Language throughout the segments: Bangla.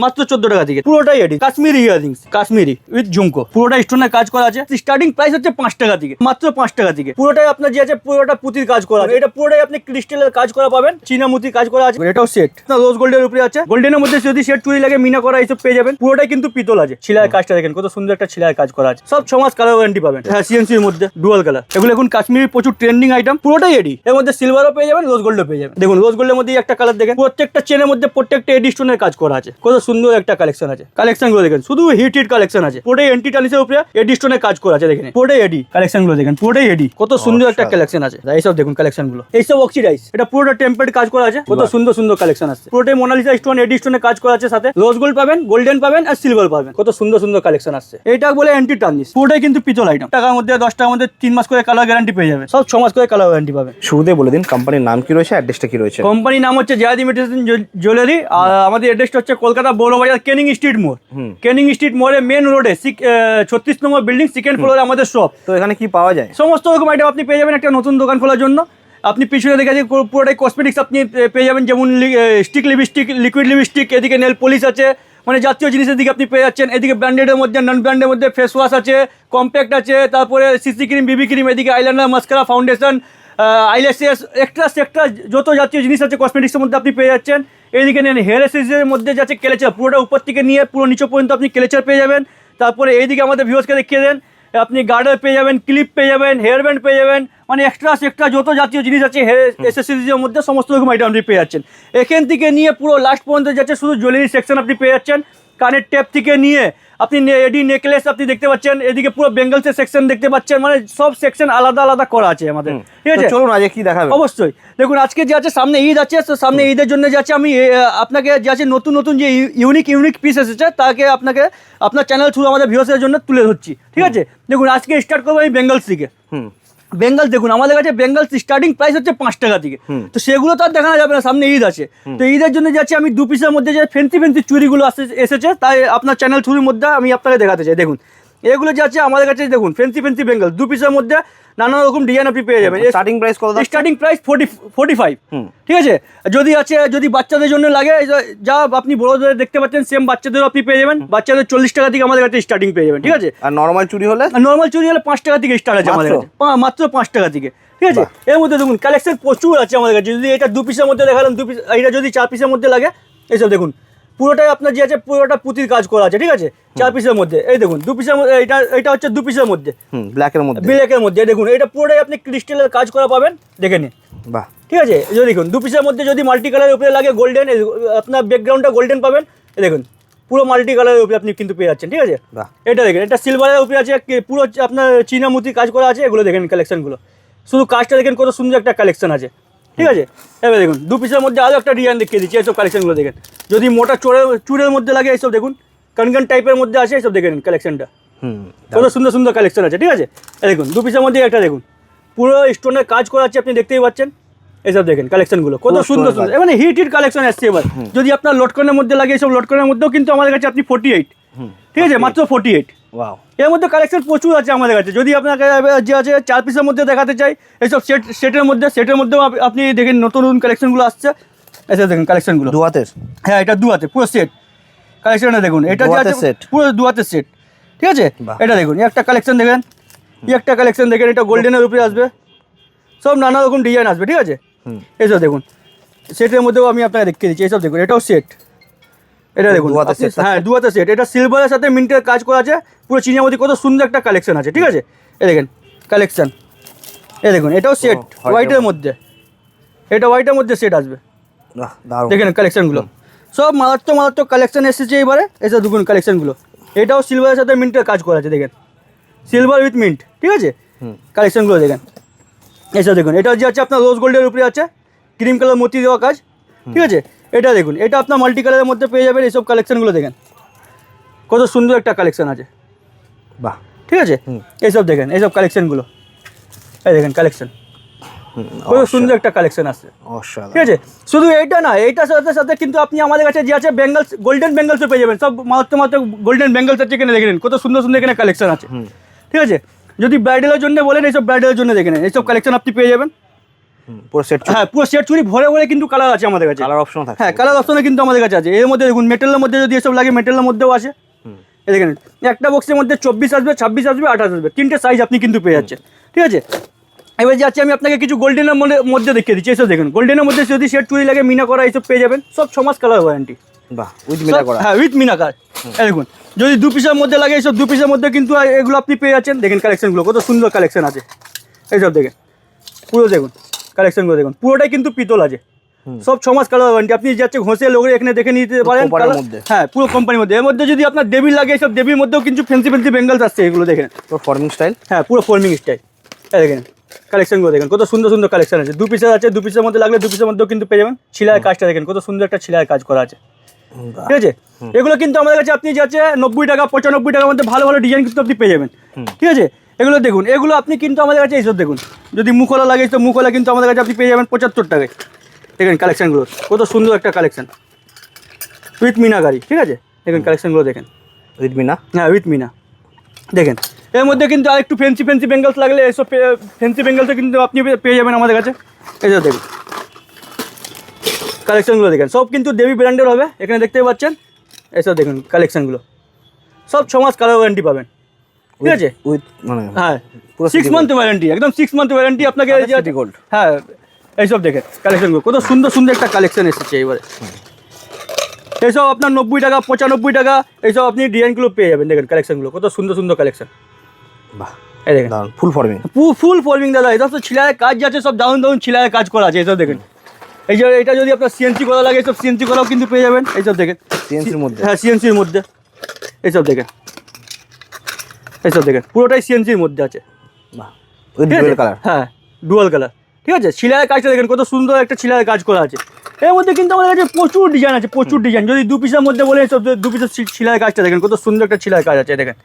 মাত্র 14 টাকা থেকে। পুরোটাই এডি কাশ্মীরি ইয়ারিংস, কাশ্মীরি উইথ ঝুমকো, পুরোটা স্টোনের কাজ করা আছে। স্টার্টিং প্রাইস হচ্ছে 5 টাকা থেকে, মাত্র 5 টাকা থেকে। পুরোটাই আপনার যে আছে পুরোটা পুঁতির কাজ করা আছে। এটা পুরোটাই আপনি ক্রিস্টালের কাজ করা পাবেন, চীনা মুতির কাজ করা আছে। এটাও সেট রোজ গোল্ডের উপরে আছে। গোল্ডেনের মধ্যে যদি সেট চুরি লাগে মিনা করা এইসব পেয়ে যাবেন। পুরোটাই কিন্তু পিতল আছে। ছিলায় কাজটা দেখেন কত সুন্দর একটা ছিলায় কাজ করা আছে। সব 6 মাস কালার ওয়ারেন্টি পাবেন। হ্যাঁ, সিএনসির মধ্যে ডুয়াল কালার। এগুলো এখন কাশ্মীরি প্রচুর ট্রেন্ডিং আইটেম। পুরোটাই এডি। এর মধ্যে সিলভারও পেয়ে যাবেন, রোজ গোল্ডও পেয়ে যাবেন। দেখুন রোজ গোল্ডের মধ্যে একটা কালার দেখেন, প্রত্যেকটা চেনের মধ্যে প্রত্যেকটা এডি স্টোনের কাজ করা আছে। কত সুন্দর একটা কালেকশন আছে। কালেকশন গুলো দেখেন, শুধু হিট কালেকশন আছে। পুরোটাই এন্টি টানিসের উপরে এডি স্টোনের কাজ করা আছে। দেখেন পুরোটাই এডি। কালেকশন গুলো দেখেন, পুরোটাই এডি। কত সুন্দর একটা কালেকশন আছে। এইসব দেখুন কালেকশন গুলো, এইসব অক্সিডাইজ। এটা পুরোটা টেম্পার্ড কাজ করা আছে। কত সুন্দর সুন্দর কালেকশন আছে। পুরোটাই মোনালিসা স্টোন এডি স্টোনের কাজ করা আছে। সাথে রোজ গোল্ড পাবেন, গোল্ডেন পাবেন আর সিলভার পাবেন। কত সুন্দর সুন্দর কালেকশন আসছে। এটা বলে এন্টি টার্নিশ। পুরোটাই কিন্তু পিতল আইটেম। টাকার মধ্যে 10 টাকার মধ্যে 3 মাস করে কালার গ্যারান্টি পেয়ে যাবে। সব 6 মাস করে কালার গ্যারান্টি পাবে। শুরুতে বলে দিন কোম্পানির নাম কি রয়েছে, অ্যাড্রেসটা কি রয়েছে? কোম্পানির নাম হচ্ছে জায়াদ ইমিটেশন জুয়েলারি। আর আমাদের অ্যাড্রেসটা হচ্ছে কলকাতা বড়বাজার ক্যানিং স্ট্রিট মোড়। ক্যানিং স্ট্রিট মোড়ে মেন রোডে 36 নম্বর বিল্ডিং, সেকেন্ড ফ্লোরে আমাদের শপ। তো এখানে কি পাওয়া যায়? সমস্ত রকম আইটেম আপনি পেয়ে যাবেন। একটা নতুন দোকান খোলার জন্য আপনি পিছনে দেখে পুরোটাই কসমেটিক্স আপনি পেয়ে যাবেন। যেমন স্টিক লিপস্টিক, লিকুইড লিপস্টিক, এদিকে নেল পলিশ আছে, মানে জাতীয় জিনিসের দিকে আপনি পেয়ে যাচ্ছেন। এদিকে ব্র্যান্ডেডের মধ্যে, নন ব্র্যান্ডের মধ্যে ফেস ওয়াশ আছে, কম্প্যাক্ট আছে, তারপরে সিসি ক্রিম, বিবি ক্রিম, এদিকে eyeliner, mascara, foundation, eyelashes, extra যত জাতীয় জিনিস আছে কসমেটিক্সের মধ্যে আপনি পেয়ে যাচ্ছেন। এইদিকে নেন হেয়ার এসেসরিজের মধ্যে যাচ্ছে কেলেচার, পুরোটা উপর থেকে নিয়ে পুরো নিচে পর্যন্ত আপনি কেলেচার পেয়ে যাবেন। তারপরে এইদিকে আমাদের ভিউয়ার্সকে দেখিয়ে দেন, আপনি গার্ডার পেয়ে যাবেন, ক্লিপ পেয়ে যাবেন, হেয়ার ব্যান্ড পেয়ে যাবেন, মানে এক্সট্রা যত জাতীয় জিনিস আছে হেয়ার এসেসরিজের মধ্যে সমস্ত রকম আইটেম আপনি পেয়ে যাচ্ছেন। এখান থেকে নিয়ে পুরো লাস্ট পর্যন্ত যাচ্ছে শুধু জুয়েলারি সেকশন আপনি পেয়ে যাচ্ছেন। কানের টেপ থেকে নিয়ে আপনি এডি নেকলেস আপনি দেখতে পাচ্ছেন। এদিকে পুরো বেঙ্গলসের সেকশন দেখতে পাচ্ছেন, মানে সব সেকশন আলাদা আলাদা করা আছে আমাদের। ঠিক আছে, চলুন আজকে কি দেখাবেন? অবশ্যই দেখুন, আজকে যে আছে সামনে ঈদ আছে, সামনে ঈদের জন্য যে আছে আমি আপনাকে যে আছে নতুন যে ইউনিক পিস এসেছে তাকে আপনাকে আপনার চ্যানেল থ্রু আমাদের ভিউয়ার্সের জন্য তুলে ধরছি। ঠিক আছে, দেখুন আজকে স্টার্ট করবো আমি বেঙ্গলস থেকে। বেঙ্গল দেখুন, আমাদের কাছে বেঙ্গল স্টার্টিং প্রাইস হচ্ছে 5 টাকা থেকে। তো সেগুলো তো আর দেখানো যাবে না, সামনে ঈদ আছে। তো ঈদের জন্য যাচ্ছে আমি 2 পিসের মধ্যে যে ফেন্সি চুরিগুলো এসেছে, তাই আপনার চ্যানেল থ্রুর মধ্যে আমি আপনাকে দেখাতে চাই। দেখুন এগুলো যাচ্ছে আমাদের কাছে, দেখুন ফেন্সি বেঙ্গল 2 পিসের মধ্যে নানা রকম ডিজাইন আপনি পেয়ে যাবেন। স্টার্টিং প্রাইস কত? Starting price 45। ঠিক আছে, যদি বাচ্চাদের জন্য লাগে, যা আপনি বড়দের দেখতে পাচ্ছেন সেম বাচ্চাদেরও আপনি পেয়ে যাবেন। বাচ্চাদের 40 টাকা থেকে আমাদের কাছে স্টার্টিং পেয়ে যাবেন। ঠিক আছে, আর নর্মাল চুরি হলে? 5 টাকা থেকে স্টার্ট আছে আমাদের কাছে, মাত্র 5 টাকা থেকে। ঠিক আছে, এর মধ্যে দেখুন কালেকশন প্রচুর আছে আমাদের কাছে। যদি এটা 2 পিসের মধ্যে দেখালাম, 2 পিস, এটা যদি 4 পিসের মধ্যে লাগে, এইসব দেখুন পুরোটাই আপনার যে আছে পুরোটা পুঁতির কাজ করা আছে। ঠিক আছে, 4 পিসের মধ্যে এই দেখুন 2 পিসের মধ্যে, এটা হচ্ছে 2 পিসের মধ্যে ব্ল্যাকের মধ্যে দেখুন এটা পুরোটাই আপনি ক্রিস্টালের কাজ করা পাবেন। দেখে নিন, বাহ। ঠিক আছে, যদি দেখুন 2 পিসের মধ্যে যদি মাল্টি কালারের উপরে লাগে গোল্ডেন, আপনার ব্যাকগ্রাউন্ডটা গোল্ডেন পাবেন। দেখুন পুরো মাল্টি কালারের উপরে আপনি কিন্তু পেয়ে যাচ্ছেন। ঠিক আছে, এটা দেখেন, এটা সিলভারের উপরে আছে, পুরো আপনার চীনা মুতির কাজ করা আছে। এগুলো দেখেন কালেকশনগুলো, শুধু কাজটা দেখেন কত সুন্দর একটা কালেকশন আছে। ঠিক আছে, এবার দেখুন 2 পিসের মধ্যে আরও একটা ডিজাইন দেখিয়ে দিচ্ছি। এইসব কালেকশনগুলো দেখেন, যদি মোটা চুরের মধ্যে লাগে এইসব দেখুন, কানকান টাইপের মধ্যে আছে, এইসব দেখেন কালেকশনটা কত সুন্দর কালেকশন আছে। ঠিক আছে, দেখুন 2 পিসের মধ্যে একটা দেখুন পুরো স্টোনের কাজ করা আছে, আপনি দেখতেই পাচ্ছেন। এইসব দেখেন কালেকশনগুলো কত সুন্দর মানে হিট কালেকশন আসছে। এবার যদি আপনার লটকনের মধ্যে লাগে, এইসব লটকনের মধ্যেও কিন্তু আমাদের কাছে আপনি 48। ঠিক আছে, মাত্র 48। এর মধ্যে কালেকশন প্রচুর আছে আমাদের কাছে। যদি আপনাকে যে আছে 4 পিসের মধ্যে দেখাতে চাই, এইসব সেটের মধ্যেও আপনি দেখেন নতুন কালেকশনগুলো আসছে। এসে দেখেন কালেকশনগুলো 2 হাতের। হ্যাঁ, এটা 2 হাতে পুরো সেট কালেকশনটা দেখুন। এটা যে আছে পুরো 2 হাতের সেট। ঠিক আছে, এটা দেখুন একটা কালেকশন দেখেন, একটা কালেকশন দেখেন, এটা গোল্ডেনের উপরে আসবে, সব নানা রকম ডিজাইন আসবে। ঠিক আছে, এইসব দেখুন সেটের মধ্যেও আমি আপনাকে দেখিয়ে দিচ্ছি। এইসব দেখুন, এটাও সেট। এটা দেখুন, হ্যাঁ 2 হাতের সেট। এটা সিলভারের সাথে মিন্টের কাজ করা আছে, পুরো চিনিয়ামতি, কত সুন্দর একটা কালেকশন আছে। ঠিক আছে, এই দেখেন কালেকশন, এই দেখুন এটাও সেট হোয়াইটের মধ্যে, এটা হোয়াইটের মধ্যে সেট আসবে। দেখেন কালেকশনগুলো সব মারাত্মক কালেকশন এসেছে এবারে। এসব দেখুন কালেকশনগুলো, এটাও সিলভারের সাথে মিন্টের কাজ করা আছে। দেখেন সিলভার উইথ মিন্ট। ঠিক আছে, কালেকশনগুলো দেখেন। এসব দেখুন, এটা যে আছে আপনার রোজ গোল্ডের উপরে আছে, ক্রিম কালার মতি দেওয়া কাজ। ঠিক আছে, এটা দেখুন, এটা আপনার মাল্টি কালারের মধ্যে পেয়ে যাবেন। এইসব কালেকশনগুলো দেখেন কত সুন্দর একটা কালেকশন আছে। বাহ, ঠিক আছে, এইসব দেখেন, এইসব কালেকশনগুলো, এই দেখেন কালেকশন কত সুন্দর একটা কালেকশন আছে। ঠিক আছে, শুধু এইটা না, এইটার সাথে কিন্তু আপনি আমাদের কাছে যে আছে বেঙ্গলস, গোল্ডেন বেঙ্গলসও পেয়ে যাবেন। সব মাত্র গোল্ডেন বেঙ্গলস আছে এখানে, দেখে নিন কত সুন্দর এখানে কালেকশন আছে। ঠিক আছে, যদি ব্রাইডালের জন্য বলেন, এইসব ব্রাইডালের জন্য দেখে নেন, এইসব কালেকশন আপনি পেয়ে যাবেন। পুরো সেট হ্যাঁ পুরো সেট চুড়ি ভরে ভরে কিন্তু কালার আছে আমাদের কাছে। কালার অপশন থাকে। হ্যাঁ কালার অপশনে কিন্তু আমাদের কাছে আছে। এর মধ্যে দেখুন মেটেরিয়ালের মধ্যে যদি এসব লাগে মেটেরিয়ালের মধ্যেও আছে। এই দেখেন একটা বক্সের মধ্যে 24 আসবে, 26 আসবে, 28 আসবে, তিনটে সাইজ আপনি কিন্তু পেয়ে যাচ্ছেন। ঠিক আছে, এবার যাচ্ছি আমি আপনাকে কিছু গোল্ডেনের মধ্যে দেখিয়ে দিচ্ছি। এসব দেখুন গোল্ডেনের মধ্যে যদি সেট চুড়ি লাগে মিনা করা এইসব পেয়ে যাবেন, সব 6 মাস কালার ওয়ারেন্টি। বাহ, উইথ মিনা করা। হ্যাঁ উইথ মিনা কার। এই দেখুন যদি 2 পিসের মধ্যে লাগে এইসব 2 পিসের মধ্যে কিন্তু এগুলো আপনি পেয়ে যাচ্ছেন। দেখেন কালেকশনগুলো কত সুন্দর কালেকশন আছে এইসব দেখেন, পুরো দেখুন কালেকশনগুলো দেখুন, পুরোটাই কিন্তু পিতল আছে, সব 6 মাস কালার ওয়ারেন্টি। আপনি যাচ্ছে ঘষে লোক এখানে দেখে নিতে পারেন। হ্যাঁ পুরো কোম্পানির মধ্যে। এর মধ্যে যদি আপনার দেবী লাগে এইসব দেবীর মধ্যেও কিন্তু ফ্যান্সি ফ্যান্সি বেঙ্গলস আসছে, এগুলো দেখেন পুরো ফর্মিং স্টাইল। হ্যাঁ পুরো ফর্মিং স্টাইল। এই দেখেন কালেকশনগুলো দেখেন কত সুন্দর সুন্দর কালেকশন আছে। 2 পিসের আছে, 2 পিসের মধ্যে লাগলে 2 পিসের মধ্যেও কিন্তু পেয়ে যাবেন। ছিলায় কাজটা দেখেন কত সুন্দর একটা ছিলায় কাজ করা আছে। ঠিক আছে, এগুলো কিন্তু আমাদের কাছে আপনি যাচ্ছে 90 টাকা 95 টাকার মধ্যে ভালো ভালো ডিজাইন কিন্তু আপনি পেয়ে যাবেন। ঠিক আছে, এগুলো দেখুন, এগুলো আপনি কিন্তু আমাদের কাছে এইসব দেখুন, যদি মুখলা লাগে তো মুখলা কিন্তু আমাদের কাছে আপনি পেয়ে যাবেন 75 টাকায়। দেখেন কালেকশনগুলো কত সুন্দর একটা কালেকশন উইথ মিনাকারি। ঠিক আছে, দেখেন কালেকশনগুলো দেখেন উইথ মিনা। হ্যাঁ উইথ মিনা। দেখেন এর মধ্যে কিন্তু আরেকটু ফ্যান্সি ফ্যান্সি বেঙ্গলস লাগলে এসব ফ্যান্সি বেঙ্গলসও কিন্তু আপনি পেয়ে যাবেন আমাদের কাছে। এইসব দেখুন কালেকশনগুলো দেখেন, সব কিন্তু দেবী ব্র্যান্ডের হবে। এখানে দেখতে পাচ্ছেন এইসব দেখুন কালেকশনগুলো, সব 6 মাস কালার ওয়ারেন্টি পাবেন। ঠিক আছে, উইথ মানে হ্যাঁ 6 মান্থ ওয়ারেন্টি, একদম 6 মান্থ ওয়ারেন্টি আপনাকে। গোল্ড। হ্যাঁ এইসব দেখেন কালেকশনগুলো কত সুন্দর সুন্দর একটা কালেকশন এসেছে এবারে। এইসব আপনার 90 টাকা 95 টাকা এইসব আপনি ডিজাইনগুলো পেয়ে যাবেন। দেখেন কালেকশনগুলো কত সুন্দর সুন্দর কালেকশন। বাহ, এই দেখেন ফুল ফর্মিং। ফুল ফর্মিং দাদা, এটা তো ছিলায় কাজ যাচ্ছে, সব দারুন দারুন ছিলায় কাজ করা আছে। এইসব দেখেন, এই যে এটা যদি আপনার সিএনসি করা লাগে এইসব সিএনসি করাও কিন্তু পেয়ে যাবেন। এইসব দেখেন সিএনসির মধ্যে। হ্যাঁ সিএনসির মধ্যে এইসব দেখেন, এইসব দেখেন পুরোটাই সিএনসির মধ্যে আছে। বাহ, উইথ ডুয়াল কালার। হ্যাঁ ডুয়াল কালার। ঠিক আছে, ছিলায় কাজটা দেখেন কত সুন্দর একটা ছিলায় কাজ করা আছে। এর মধ্যে কিন্তু আমাদের কাছে প্রচুর ডিজাইন আছে, প্রচুর ডিজাইন। যদি 2 পিসের মধ্যে বলে সব 2 পিসের ছিলায় কাজটা দেখেন কত সুন্দর একটা ছিলায় কাজ আছে। দেখেন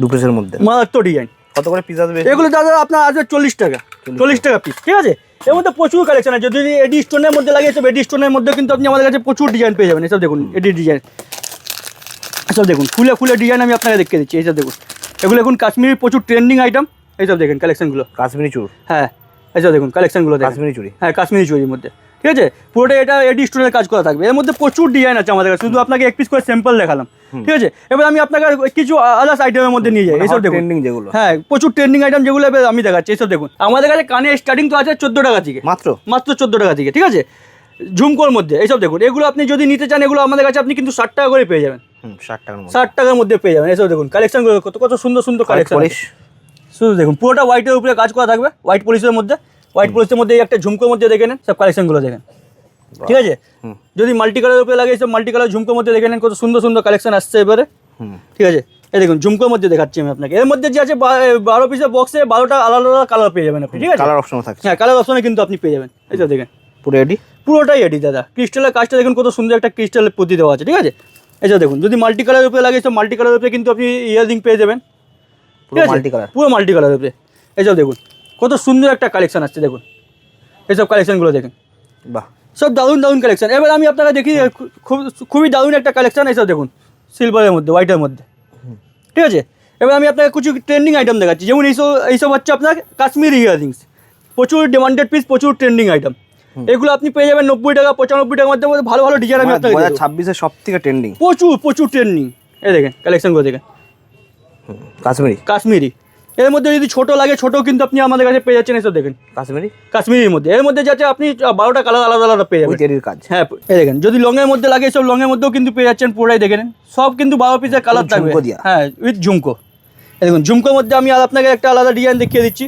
2 পিসের মধ্যে মারাত্মক ডিজাইন। কত করে পিস আসবে এগুলো দাদা আপনার আসবে 40 টাকা, 40 টাকা পিস। ঠিক আছে, এর মধ্যে প্রচুর কালেকশন আছে। যদি এডি স্টোনের মধ্যে লাগে এসব এডি স্টোনের মধ্যে কিন্তু আপনি আমাদের কাছে প্রচুর ডিজাইন পেয়ে যাবেন। এসব দেখুন এডি ডিজাইন, এসব দেখুন ফুলে ফুলে ডিজাইন আমি আপনাকে দেখিয়ে দিচ্ছি। এইসব দেখুন, এগুলো এখন কাশ্মীরি প্রচুর ট্রেন্ডিং আইটেম। এইসব দেখেন কালেকশনগুলো, কাশ্মীরি চুর। হ্যাঁ এইসব দেখুন কালেকশনগুলো দেখেন। কাশ্মীরি চুড়ি। হ্যাঁ কাশ্মীরি চুড়ির মধ্যে। ঠিক আছে, পুরোটা এটা এডি স্টোনের কাজ করা থাকবে। এর মধ্যে প্রচুর ডিজাইন আছে আমাদের কাছে, শুধু আপনাকে 1 পিস করে স্যাম্পল দেখালাম। ঠিক আছে, এবার আমি আপনাকে কিছু আদার্স আইটেমের মধ্যে নিয়ে যাই। এইসব দেখুন ট্রেন্ডিং যেগুলো। হ্যাঁ প্রচুর ট্রেন্ডিং আইটেম যেগুলো এবার আমি দেখাচ্ছি। এইসব দেখুন আমাদের কাছে কানে স্টার্টিং তো আছে 14 টাকা থেকে, মাত্র 14 টাকা থেকে। ঠিক আছে, ঝুমকোর মধ্যে এইসব দেখুন, এগুলো আপনি যদি নিতে চান এগুলো আমাদের কাছে আপনি কিন্তু 60 টাকা করে পেয়ে যাবেন। 60 টাকার মধ্যে। 60 টাকার মধ্যে পেয়ে যাবেন। এইসব দেখুন কালেকশনগুলো কত কত সুন্দর সুন্দর কালেকশন। শুধু দেখুন পুরোটা হোয়াইটের উপরে কাজ করা থাকবে, হোয়াইট পলিশের মধ্যে। হোয়াইট পলিশের মধ্যে এই একটা ঝুমকোর মধ্যে দেখে নেন, সব কালেকশনগুলো দেখেন। ঠিক আছে, যদি মাল্টি কালারের উপরে লাগে সব মাল্টি কালার ঝুমকোর মধ্যে দেখে নেন, কত সুন্দর সুন্দর কালেকশন আসছে এবারে। ঠিক আছে, এই দেখুন ঝুমকোর মধ্যে দেখাচ্ছি আমি আপনাকে। এর মধ্যে যে আছে 12 পিসের বক্সে 12টা আলাদা আলাদা কালার পেয়ে যাবেন আপনি। ঠিক আছে, কালার অপশন থাকে। হ্যাঁ কালার অপশনে কিন্তু আপনি পেয়ে যাবেন। এইসব দেখেন পুরো এডি, পুরোটাই এডি দাদা। ক্রিস্টালের কাজটা দেখুন কত সুন্দর একটা ক্রিস্টালের প্রতি দেওয়া আছে। ঠিক আছে, এইসব দেখুন যদি মাল্টি কালারের উপরে লাগে সব মাল্টি কালারের উপরে কিন্তু আপনি ইয়ারিং পেয়ে যাবেন। ঠিক আছে, মাল্টি কালার, পুরো মাল্টি কালারের উপরে। এইসব দেখুন কত সুন্দর একটা কালেকশন আসছে দেখুন, এইসব কালেকশনগুলো দেখেন। বাহ, সব দারুণ দারুণ কালেকশন। এবার আমি আপনাকে দেখি খুবই দারুণ একটা কালেকশন। এইসব দেখুন সিলভারের মধ্যে, হোয়াইটের মধ্যে। ঠিক আছে, এবার আমি আপনাকে কিছু ট্রেন্ডিং আইটেম দেখাচ্ছি। যেমন এইসব হচ্ছে আপনার কাশ্মীরি ইয়ারিংস, প্রচুর ডিমান্ডেড পিস, প্রচুর ট্রেন্ডিং আইটেম। এগুলো আপনি পেয়ে যাবেন 90 টাকা 95 টাকার মধ্যে ভালো ভালো ডিজাইন আমি আপনাকে 2026 সব থেকে ট্রেন্ডিং, প্রচুর প্রচুর ট্রেন্ডিং। এই দেখেন কালেকশনগুলো দেখেন, কাশ্মীরি কাশ্মীরি। এর মধ্যে যদি ছোট লাগে ছোটো কিন্তু আপনি আমাদের কাছে পেয়ে যাচ্ছেন। এসব দেখেন কাশ্মীরি, কাশ্মীরির মধ্যে। এর মধ্যে যাচ্ছে আপনি 12টা কালার আলাদা আলাদা পেয়ে যাবেন। এডির কাজ। হ্যাঁ এই দেখেন, যদি লংয়ের মধ্যে লাগে সব লংয়ের মধ্যেও কিন্তু পেয়ে যাচ্ছেন। পুরোটাই দেখে নেন, সব কিন্তু 12 পিসের কালার থাকবে। হ্যাঁ উইথ ঝুমকো। এই দেখুন ঝুমকোর মধ্যে আমি আর আপনাকে একটা আলাদা ডিজাইন দেখিয়ে দিচ্ছি।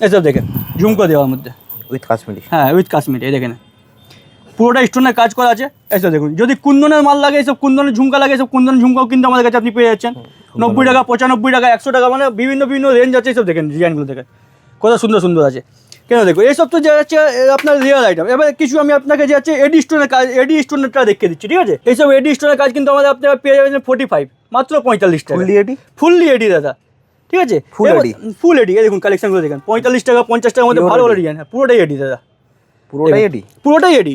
এসব দেখেন ঝুমকো দেওয়ার মধ্যে উইথ কাশ্মীরি। হ্যাঁ উইথ কাশ্মীরি। এই দেখেন পুরোটা স্টোনের কাজ করা আছে। এসব দেখুন যদি কুন্দনের মাল লাগে, এসব কুন্দনের ঝুমকা লাগে, এসব কুন্দনের ঝুমকাও কিন্তু আমাদের কাছে আপনি পেয়ে যাচ্ছেন 90 টাকা 95 টাকা 100 টাকা, মানে বিভিন্ন বিভিন্ন রেঞ্জ আছে। এসব দেখেন ডিজাইনগুলো দেখেন কত সুন্দর সুন্দর আছে। কেন দেখো এইসব তো যে হচ্ছে আপনার রিয়েল আইটেম। এবার কিছু আমি আপনাকে যে হচ্ছে এডি স্টোনের কাজ, এডি স্টোনেরটা দেখিয়ে দিচ্ছি। ঠিক আছে, এইসব এডি স্টোনের কাজ কিন্তু আমাদের আপনারা পেয়ে যাবেন 45, মাত্র 45 টাকা। ফুললি এডি, ফুললি এডি দাদা। ঠিক আছে, ফুল এডি, ফুল এডি। এই দেখুন কালেকশনগুলো দেখেন 45 টাকা 50 টাকার মধ্যে ভালো ভালো ডিজাইন। হ্যাঁ পুরোটাই এডি দাদা, পুরোটাই এডি, পুরোটাই এডি।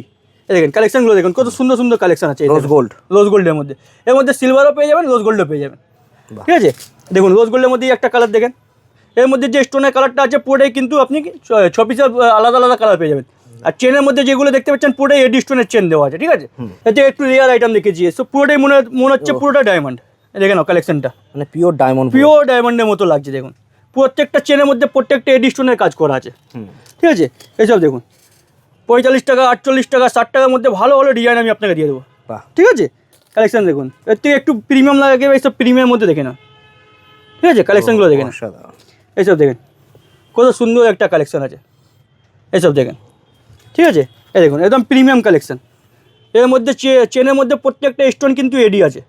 এই দেখেন কালেকশনগুলো দেখুন কত সুন্দর সুন্দর কালেকশন আছে। রোজ গোল্ড, রোজ গোল্ডের মধ্যে। এর মধ্যে সিলভারও পেয়ে যাবেন, রোজ গোল্ডও পেয়ে যাবেন। ঠিক আছে, দেখুন রোজ গোল্ডের মধ্যে একটা কালার দেখেন। এর মধ্যে যে স্টোনের কালারটা আছে পুরোটাই কিন্তু আপনি 6 পিসের আলাদা আলাদা কালার পেয়ে যাবেন। আর চেনের মধ্যে যেগুলো দেখতে পাচ্ছেন পুরোটাই এডি স্টোনের চেন দেওয়া আছে, ঠিক আছে। এতে একটু রেয়ার আইটেম দেখেছি, সো পুরোটাই মনে হচ্ছে পুরোটা ডায়মন্ড। দেখে নাও কালেকশনটা, মানে পিওর ডায়মন্ড, পিওর ডায়মন্ডের মতো লাগছে। দেখুন প্রত্যেকটা চেনের মধ্যে প্রত্যেকটা এডি স্টোনের কাজ করা আছে, ঠিক আছে। এইসব দেখুন 45 টাকা, 48 টাকা, 60 টাকার মধ্যে ভালো ভালো ডিজাইন আমি আপনাকে দিয়ে দেবো, বাহ, ঠিক আছে। কালেকশন দেখুন, এর থেকে একটু প্রিমিয়াম লাগে, এইসব প্রিমিয়ামের মধ্যে দেখে না, ঠিক আছে। কালেকশনগুলো দেখে না, অসাধারণ। এইসব দেখেন কত সুন্দর একটা কালেকশন আছে, এইসব দেখেন, ঠিক আছে। এই দেখুন একদম প্রিমিয়াম কালেকশন। এর মধ্যে চেনের মধ্যে প্রত্যেকটা স্টোন কিন্তু এডি আছে।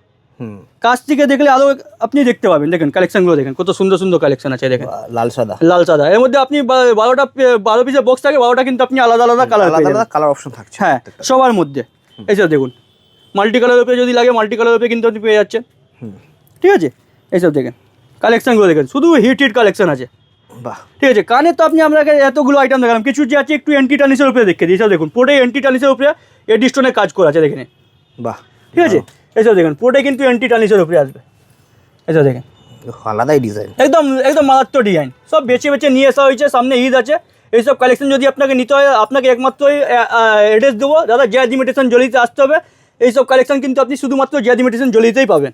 কাছ থেকে দেখলে আরও আপনি দেখতে পাবেন। দেখেন কালেকশনগুলো দেখেন কত সুন্দর সুন্দর কালেকশন আছে। দেখেন লাল সাদা, লাল সাদা, এর মধ্যে আপনি 12 পিসের বক্স থাকে, 12টা কিন্তু আপনি আলাদা আলাদা কালার পেয়ে যাবেন। কালার অপশন থাকছে, হ্যাঁ সবার মধ্যে। এইসব দেখুন মাল্টি কালারের উপরে যদি লাগে মাল্টি কালারের উপরে কিন্তু আপনি পেয়ে যাচ্ছেন, ঠিক আছে। এইসব দেখেন কালেকশনগুলো দেখেন, শুধু হিট কালেকশন আছে, বাহ, ঠিক আছে। কানে তো আপনি আপনাকে এতগুলো আইটেম দেখালাম, কিছু যে আছে একটু অ্যান্টি টানিসের উপরে দেখে দিই। এইসব দেখুন পুরোটাই অ্যান্টি টানিসের উপরে এডি স্টোনের কাজ করা আছে, দেখেন, বাহ, ঠিক আছে। এইসব দেখেন পুরোটাই কিন্তু অ্যান্টি টানিসের উপরে আসবে। এইসব দেখেন আলাদাই ডিজাইন, একদম একদম মারাত্মক ডিজাইন, সব বেছে বেছে নিয়ে আসা হয়েছে। সামনে ঈদ আছে, এইসব কালেকশন যদি আপনাকে নিতে হয় আপনাকে একমাত্র অ্যাড্রেস দেবো, দাদা জিয়াদ ইমিটেশন জলিতে আসতে হবে। এইসব কালেকশন কিন্তু আপনি শুধুমাত্র জিয়াদ ইমিটেশন জলিতেই পাবেন,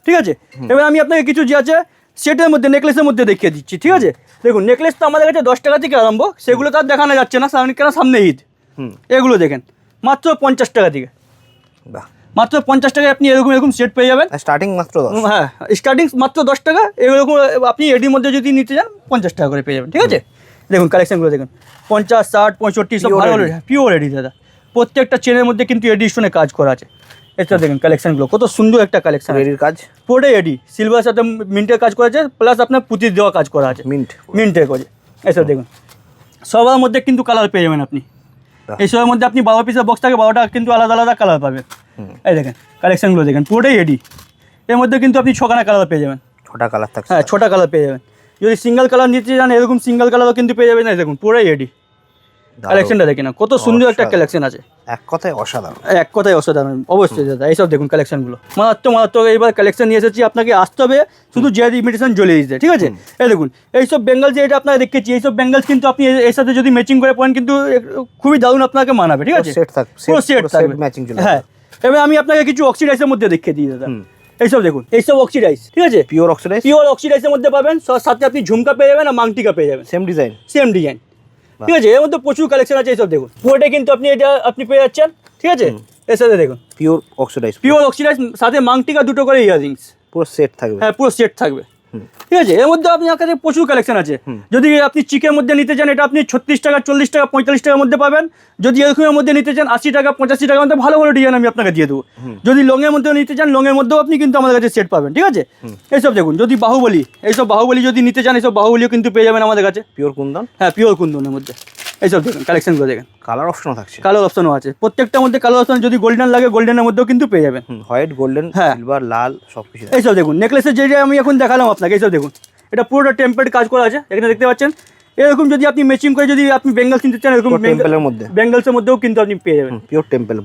ঠিক আছে। এবার আমি আপনাকে কিছু যে আছে সেটের মধ্যে নেকলেসের মধ্যে দেখিয়ে দিচ্ছি, ঠিক আছে। দেখুন নেকলেস তো আমাদের কাছে 10 টাকা থেকে আরম্ভ, সেগুলো তো আর দেখানো যাচ্ছে না কেন সামনে ঈদ। এগুলো দেখেন মাত্র 50 টাকা থেকে, বাহ, মাত্র 50 টাকায় আপনি এরকম সেট পেয়ে যাবেন। স্টার্টিং মাত্র 10, হ্যাঁ স্টার্টিং মাত্র 10 টাকা। এরকম আপনি এডির মধ্যে যদি নিতে চান 50 টাকা করে পেয়ে যাবেন, ঠিক আছে। দেখুন কালেকশনগুলো দেখুন 50, 60, 65 সব ভালো ভালো পিওর এডি দাদা। প্রত্যেকটা চেনের মধ্যে কিন্তু এডি স্টোনে কাজ করা আছে। এটা দেখুন কালেকশনগুলো কত সুন্দর একটা কালেকশন, এডির কাজ, পুরোটাই এডি, সিলভার সাথে মিন্টের কাজ করা আছে, প্লাস আপনার পুঁতি দেওয়া কাজ করা আছে, মিন্টের কাজ। এসব দেখুন সবার মধ্যে কিন্তু কালার পেয়ে যাবেন আপনি। এইসবের মধ্যে আপনি 12 পিসের বক্স থাকে, 12টা কিন্তু আলাদা আলাদা কালার পাবেন। এই দেখেন কালেকশনগুলো দেখেন পুরোটাই এডি। এর মধ্যে কিন্তু আপনি 6খানা কালার পেয়ে যাবেন, 6টা কালার থাকছে, হ্যাঁ 6টা কালার পেয়ে যাবেন। যদি সিঙ্গেল কালার নিতে চান এরকম সিঙ্গেল কালারও কিন্তু পেয়ে যাবেন। এই দেখুন পুরোই এডি। কালেকশনটা দেখে না কত সুন্দর একটা কালেকশন আছে, এক কথায় অসাধারণ, এক কথায় অসাধারণ। অবশ্যই দাদা এইসব দেখুন কালেকশনগুলো মারাত্মক। এইবার কালেকশন নিয়ে এসেছি, আপনাকে আসতে হবে শুধু জিয়াদ ইমিটেশন জ্বলিয়ে দিতে, ঠিক আছে। এই দেখুন এইসব বেঙ্গলস যেটা আপনারা দেখেছি, এইসব বেঙ্গলস কিন্তু আপনি এর সাথে যদি ম্যাচিং করে পড়েন কিন্তু খুবই দারুণ আপনাকে মানাবে, ঠিক আছে। সেট থাকবে, পুরো সেট থাকবে, ম্যাচিং চলে, হ্যাঁ। এবার আমি আপনাকে কিছু অক্সিডাইজের মধ্যে দেখিয়ে দিই দাদা। এইসব দেখুন এইসব অক্সিডাইজ, ঠিক আছে, পিওর অক্সিডাইজ, পিওর অক্সিডাইজের মধ্যে পাবেন। সাথে আপনি ঝুমকা পেয়ে যাবেন আর মাংটিকা পেয়ে যাবেন, সেম ডিজাইন, সেম ডিজাইন, ঠিক আছে। এর মধ্যে প্রচুর কালেকশন আছে। এইসব দেখুন পুরোটা কিন্তু আপনি পেয়ে যাচ্ছেন, ঠিক আছে। এর সাথে দেখুন পিওর অক্সিডাইজ, পিওর অক্সিডাইজ, সাথে মাংটিকা 2টো করে ইয়াররিংস, পুরো সেট থাকবে, হ্যাঁ পুরো সেট থাকবে, ঠিক আছে। এর মধ্যে আপনার কাছে প্রচুর কালেকশন আছে। যদি আপনি চিকের মধ্যে নিতে চান এটা আপনি 36 টাকা, 40 টাকা, 45 টাকার মধ্যে পাবেন। যদি এরকমের মধ্যে নিতে চান 80 টাকা, 85 টাকার মধ্যে ভালো ভালো ডিজাইন আমি আপনাকে দিয়ে দেবো। যদি লংয়ের মধ্যে নিতে চান লংয়ের মধ্যেও আপনি কিন্তু আমাদের কাছে সেট পাবেন, ঠিক আছে। এইসব দেখুন যদি বাহুবলী, এইসব বাহুবলী যদি নিতে চান এইসব বাহুবলীও কিন্তু পেয়ে যাবেন আমাদের কাছে, পিওর কুন্দন, হ্যাঁ পিওর কুন্দনের মধ্যে। এইসব দেখুন কালেকশনগুলো দেখেন, কালার অপশনও থাকছে, কালার অপশনও আছে প্রত্যেকটার মধ্যে। কালার অপশন যদি গোল্ডেন লাগে গোল্ডেনের মধ্যেও কিন্তু পেয়ে যাবেন, হোয়াইট, গোল্ডেন, হ্যাঁ। সিলভার, লাল সবকিছু। এইসব দেখুন নেকলেসের যেটা আমি এখন দেখালাম আপনাকে, এইসব দেখুন এটা পুরোটা টেম্পেড কাজ করা আছে, এখানে দেখতে পাচ্ছেন। এরকম যদি আপনি ম্যাচিং করে যদি আপনি বেঙ্গল কিনতে চান এরকম টেম্পলের মধ্যে, বেঙ্গলসের মধ্যেও কিন্তু আপনি পেয়ে যাবেন, পিওর টেম্পল,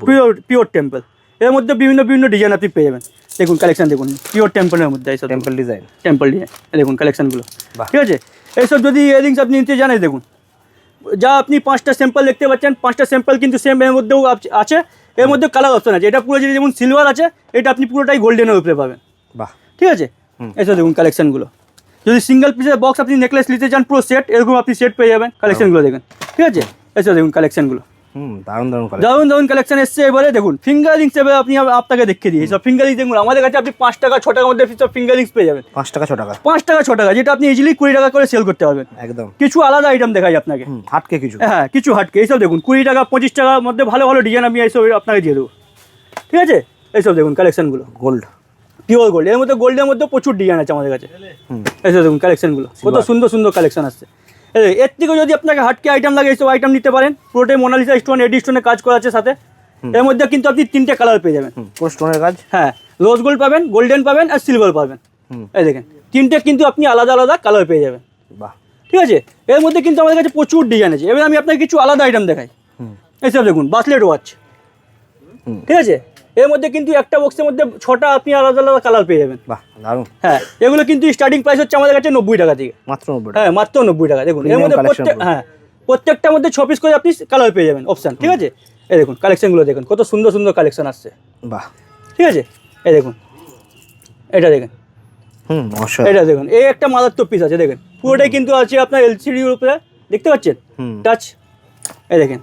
পিওর টেম্পল। এর মধ্যে বিভিন্ন ডিজাইন আপনি পেয়ে যাবেন। দেখুন কালেকশন দেখুন পিওর টেম্পলের মধ্যে এইসব টেম্পল ডিজাইন, টেম্পল ডিজাইন। দেখুন কালেকশনগুলো, বাহ। ঠিক আছে। এইসব যদি ইয়ারিংস আপনি নিতে চান দেখুন যা আপনি 5টা স্যাম্পল দেখতে পাচ্ছেন, 5টা স্যাম্পল কিন্তু সেম এর মধ্যেও আছে। এর মধ্যে কালার অপশন আছে, এটা পুরো যেমন সিলভার আছে এটা আপনি পুরোটাই গোল্ডেনের উপরে পাবেন, বাহ, ঠিক আছে। এইসব দেখুন কালেকশনগুলো। যদি সিঙ্গেল পিসের বক্স আপনি নেকলেস নিতে চান পুরো সেট এরকম আপনি সেট পেয়ে যাবেন। কালেকশনগুলো দেখুন, ঠিক আছে। এইসব দেখুন কালেকশনগুলো, দারুণ দারুণ কালার, দারুণ দারুণ কালেকশন এসছে। এবারে দেখুন ফিঙ্গার রিংস এবার আপনাকে দেখিয়ে দিই। এইসব ফিঙ্গার রিংস দেখুন আমাদের কাছে আপনি 5 টাকা 6 টাকার মধ্যে সব ফিঙ্গার রিংস পেয়ে যাবেন। 5 টাকা 6 টাকা, 5 টাকা 6 টাকা, যেটা আপনি ইজিলি 20 টাকা করে সেল করতে পারবেন। একদম কিছু আলাদা আইটেম দেখাই আপনাকে, হাটকে কিছু, হ্যাঁ কিছু হাটকে। এইসব দেখুন 20 টাকা 25 টাকার মধ্যে ভালো ভালো ডিজাইন আমি এইসব আপনাকে দিয়ে দেবো, ঠিক আছে। এইসব দেখুন কালেকশনগুলো গোল্ড, পিওর গোল্ড। এর মধ্যে গোল্ডের মধ্যে প্রচুর ডিজাইন আছে আমাদের কাছে। এইসব দেখুন কালেকশনগুলো কত সুন্দর সুন্দর কালেকশন আসছে। এর থেকেও যদি আপনাকে হাটকে আইটেম লাগে এইসব আইটেম নিতে পারেন। পুরোটাই মোনালিসা স্টোন এডি স্টোনে কাজ করা আছে সাথে। এর মধ্যে কিন্তু আপনি 3টে কালার পেয়ে যাবেন, পুরো স্টোনের কাজ, হ্যাঁ রোজ গোল্ড পাবেন, গোল্ডেন পাবেন আর সিলভার পাবেন। এই দেখেন 3টে কিন্তু আপনি আলাদা আলাদা কালার পেয়ে যাবেন, বাহ, ঠিক আছে। এর মধ্যে কিন্তু আমাদের কাছে প্রচুর ডিজাইন আছে। এবার আমি আপনাকে কিছু আলাদা আইটেম দেখাই। এইসব দেখুন ব্রেসলেট ওয়াচ, ঠিক আছে। এর মধ্যে কিন্তু একটা বক্সের মধ্যে 6টা আপনি আলাদা আলাদা কালার পেয়ে যাবেন। বাহ দারুণ, হ্যাঁ, এগুলো কিন্তু স্টার্টিং প্রাইস হচ্ছে আমাদের কাছে 90 টাকা থেকে। মাত্র 90 টাকা। হ্যাঁ, মাত্র 90 টাকা। দেখুন এর Premium মধ্যে collection পুরো। প্রত্যেকটার মধ্যে 6 পিস করে আপনি কালার পেয়ে যাবেন অপশন, ঠিক আছে? এই দেখুন কালেকশনগুলো দেখুন কত সুন্দর সুন্দর কালেকশন আসছে, বাহ, ঠিক আছে? এই দেখুন এটা দেখেন, অসাধারণ। এটা দেখুন এই একটা মারাত্মক পিস আছে দেখেন, পুরোটাই কিন্তু আছে আপনার এলসিডির উপরে, দেখতে পাচ্ছেন টাচ। এই দেখেন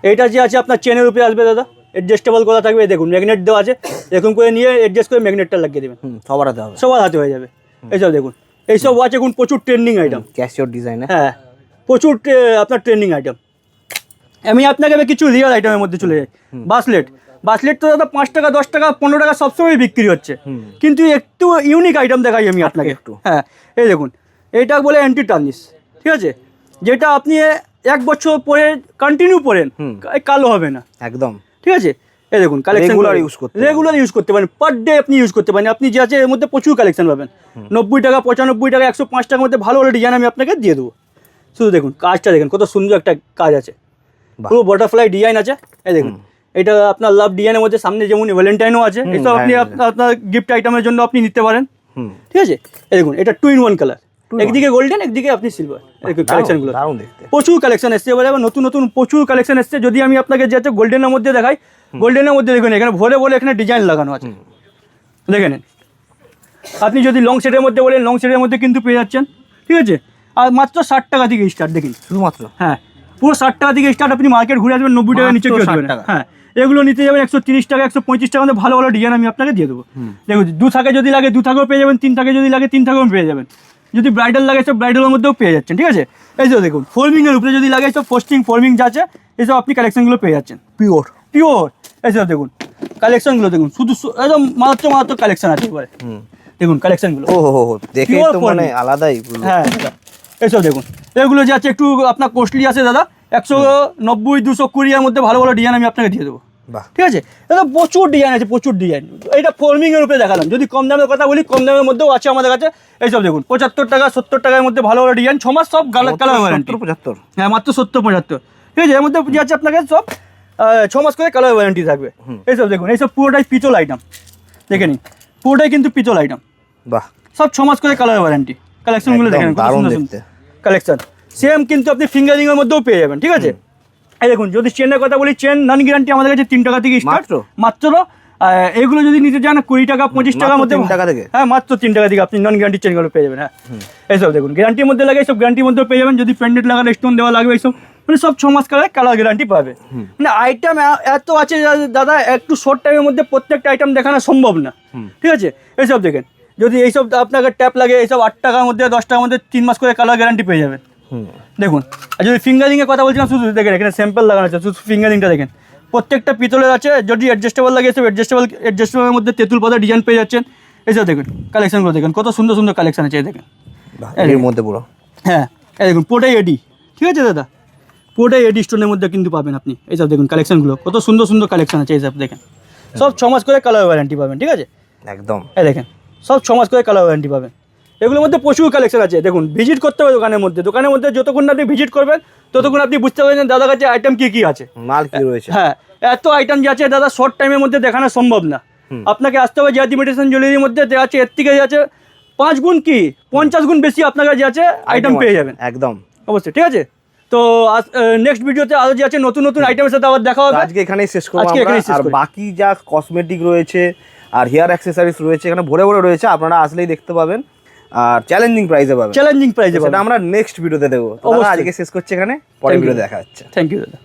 এইটা যে আছে আপনার চেনের উপরে আসবে দাদা, অ্যাডজাস্টেবল করা থাকবে। এই দেখুন ম্যাগনেট দেওয়া আছে, এরকম করে নিয়ে অ্যাডজাস্ট করে ম্যাগনেটটা লাগিয়ে দেবেন, সবার হাতে হবে, সবার হাতে হয়ে যাবে। এইসব দেখুন, এইসব ওয়াচ এখন প্রচুর ট্রেন্ডিং আইটেম, ক্যাশিওর ডিজাইন। হ্যাঁ প্রচুর আপনার ট্রেন্ডিং আইটেম। আমি আপনাকে এবার কিছু রিয়েল আইটেমের মধ্যে চলে যাই। বাসলেট তো দাদা 5 টাকা 10 টাকা 15 টাকা সবসময় বিক্রি হচ্ছে, কিন্তু একটু ইউনিক আইটেম দেখাই আমি আপনাকে একটু। হ্যাঁ, এই দেখুন এটা বলে অ্যান্টি টার্নিশ, ঠিক আছে? যেটা আপনি 1 বছর পরে কন্টিনিউ পরেন, কালো হবে না একদম, ঠিক আছে? এই দেখুন কালেকশন রেগুলার ইউজ করতে পারেন, পার ডে আপনি ইউজ করতে পারেন। আপনি যে আছে এর মধ্যে প্রচুর কালেকশন পাবেন, 90 টাকা 95 টাকা 105 টাকার মধ্যে ভালো ভালো ডিজাইন আমি আপনাকে দিয়ে দেবো। শুধু দেখুন কাজটা দেখেন কত সুন্দর একটা কাজ আছে, পুরো বাটারফ্লাই ডিজাইন আছে। এই দেখুন এটা আপনার লাভ ডিজাইনের মধ্যে, সামনে যেমন ভ্যালেন্টাইনও আছে, এসব আপনি আপনার গিফট আইটেমের জন্য আপনি নিতে পারেন, ঠিক আছে? এই দেখুন এটা 2 in 1 কালার, একদিকে গোল্ডেন একদিকে আপনি সিলভার। কালেকশনগুলো প্রচুর কালেকশন এসছে, এবার নতুন নতুন প্রচুর কালেকশন এসছে। যদি আমি আপনাকে যে আছে গোল্ডেনের মধ্যে দেখাই, গোল্ডেনের মধ্যে দেখুন এখানে ভরে বলে এখানে ডিজাইন লাগানো আছে, দেখে নেন। আপনি যদি লং সেটের মধ্যে বলেন, লং সেটের মধ্যে কিন্তু পেয়ে যাচ্ছেন, ঠিক আছে? আর মাত্র 60 টাকা থেকে স্টার্ট, দেখুন শুধুমাত্র। হ্যাঁ, পুরো 60 টাকা থেকে স্টার্ট। আপনি মার্কেট ঘুরে আসবেন 90 টাকা নিচে কেউ দেবেন। হ্যাঁ, এগুলো নিতে যাবেন 130 টাকা 125 টাকা মধ্যে ভালো ভালো ডিজাইন আমি আপনাকে দিয়ে দেবো। দেখুন 2 থাকে যদি লাগে 2 থাকেও পেয়ে যাবেন, 3 থাকে যদি লাগে 3 থাকেও পেয়ে যাবেন। যদি ব্রাইডাল লাগে সব ব্রাইডালের মধ্যেও পেয়ে যাচ্ছেন, ঠিক আছে? এই যে দেখুন ফোল্ডিংয়ের উপরে যদি লাগে সব ফর্মিং যা আছে এইসব আপনি কালেকশনগুলো পেয়ে যাচ্ছেন, পিওর। এইসব দেখুন কালেকশনগুলো দেখুন, শুধু একদম মারাত্মক কালেকশন আছে এবারে। দেখুন কালেকশনগুলো দেখে তো মানে আলাদাই। হ্যাঁ, এইসব দেখুন এগুলো যে আছে একটু আপনার কস্টলি আছে দাদা, 190 220 এর মধ্যে ভালো ভালো ডিজাইন আমি আপনাকে দিয়ে দেবো, ঠিক আছে? দাদা প্রচুর ডিজাইন আছে, প্রচুর ডিজাইন। এটা ফর্মিংয়ের উপরে দেখালাম। যদি কম দামের কথা বলি, কম দামের মধ্যেও আছে আমাদের কাছে। এইসব দেখুন 75 টাকা 70 টাকার মধ্যে ভালো ভালো ডিজাইন, 6 মাস সব কালার ওয়ারেন্টি। 75? হ্যাঁ, মাত্র 70-75, ঠিক আছে? এর মধ্যে যে আছে আপনাকে সব 6 মাস করে কালার ওয়ারেন্টি থাকবে। এইসব দেখুন এইসব পুরোটাই পিতল আইটেম, দেখে নিন পুরোটাই কিন্তু পিতল আইটেম। বাহ, সব 6 মাস করে কালার ওয়ারেন্টি। কালেকশনগুলো দেখেন কত সুন্দর সুন্দর কালেকশন। সেম কিন্তু আপনি ফিঙ্গারিং এর মধ্যেও পেয়ে যাবেন, ঠিক আছে? এই দেখুন যদি চেনের কথা বলি, চেন নন গ্যারান্টি আমাদের কাছে 3 টাকা থেকে স্টার্ট, মাত্র। এগুলো যদি নিতে চান 20 টাকা 25 টাকার মধ্যে, হ্যাঁ মাত্র 3 টাকা থেকে আপনি নন গ্যারান্টি চেনগুলো পেয়ে যাবেন। হ্যাঁ, এইসব দেখুন গ্যারান্টির মধ্যে লাগে, এইসব গ্যারান্টির মধ্যেও পেয়ে যাবেন। যদি পেন্ডেন্ট লাগালে স্টোন দেওয়া লাগবে, এইসব মানে সব 6 মাস কালার গ্যারান্টি পাবে। মানে আইটেম এত আছে দাদা, একটু শর্ট টাইমের মধ্যে প্রত্যেকটা আইটেম দেখানো সম্ভব না, ঠিক আছে? এইসব দেখেন, যদি এইসব আপনাকে ট্যাপ লাগে, এইসব 8 টাকার মধ্যে 10 টাকার মধ্যে 3 মাস করে কালার গ্যারান্টি পেয়ে যাবেন। দেখুন, আর যদি ফিঙ্গারিংয়ের কথা বলছিলাম, শুধু দেখেন এখানে স্যাম্পল লাগানো আছে, শুধু ফিঙ্গারিংটা দেখেন। প্রত্যেকটা পিতলের আছে, যদি অ্যাডজাস্টেবল লাগে এসব অ্যাডজাস্টেবলের মধ্যে তেঁতুল পাতা ডিজাইন পেয়ে যাচ্ছেন। এইসব দেখুন কালেকশনগুলো দেখেন কত সুন্দর সুন্দর কালেকশন আছে, দেখেন এর মধ্যে পুরো। হ্যাঁ, এই দেখুন পুরোটাই এডি, ঠিক আছে দাদা? পুরোটাই এডি স্টোনের মধ্যে কিন্তু পাবেন আপনি। এইসব দেখুন কালেকশনগুলো কত সুন্দর সুন্দর কালেকশন আছে, এইসব দেখেন। সব 6 মাস করে কালার ওয়ারেন্টি পাবেন, ঠিক আছে? একদম, এই দেখেন সব 6 মাস করে কালার ওয়ারেন্টি পাবেন। এগুলোর মধ্যে প্রচুর কালেকশন আছে। দেখুন ভিজিট করতে হবে দোকানের মধ্যে যতক্ষণ আপনি ভিজিট করবেন ততক্ষণ আপনি বুঝতে পারবেন যে দাদার কাছে আইটেম কি আছে, মাল কি রয়েছে। হ্যাঁ, এত আইটেম যে আছে দাদা শর্ট টাইমের মধ্যে দেখানো সম্ভব না। আপনাকে আসতে হবে জিআরটি ইমিটেশন জুয়েলারির মধ্যে, যে আছে এর থেকে যে আছে 5 গুণ কি 50 গুণ বেশি আপনার কাছে আছে আইটেম পেয়ে যাবেন, একদম অবশ্যই, ঠিক আছে? তো নেক্সট ভিডিওতে আরো যে আছে নতুন নতুন আইটেমের সাথে আবার দেখা হবে। আজকে এখানেই শেষ করব আমরা। আর বাকি যা কসমেটিক রয়েছে আর হেয়ার অ্যাক্সেসরিজ রয়েছে এখানে ভরে ভরে রয়েছে, আপনারা আসলেই দেখতে পাবেন। আর চ্যালেঞ্জিং প্রাইসে পাবেন, চ্যালেঞ্জিং প্রাইসে পাবেন, সেটা আমরা নেক্সট ভিডিওতে দেবো। আজকে শেষ করছি এখানে, পরের ভিডিওতে দেখা হচ্ছে। থ্যাংক ইউ দাদা।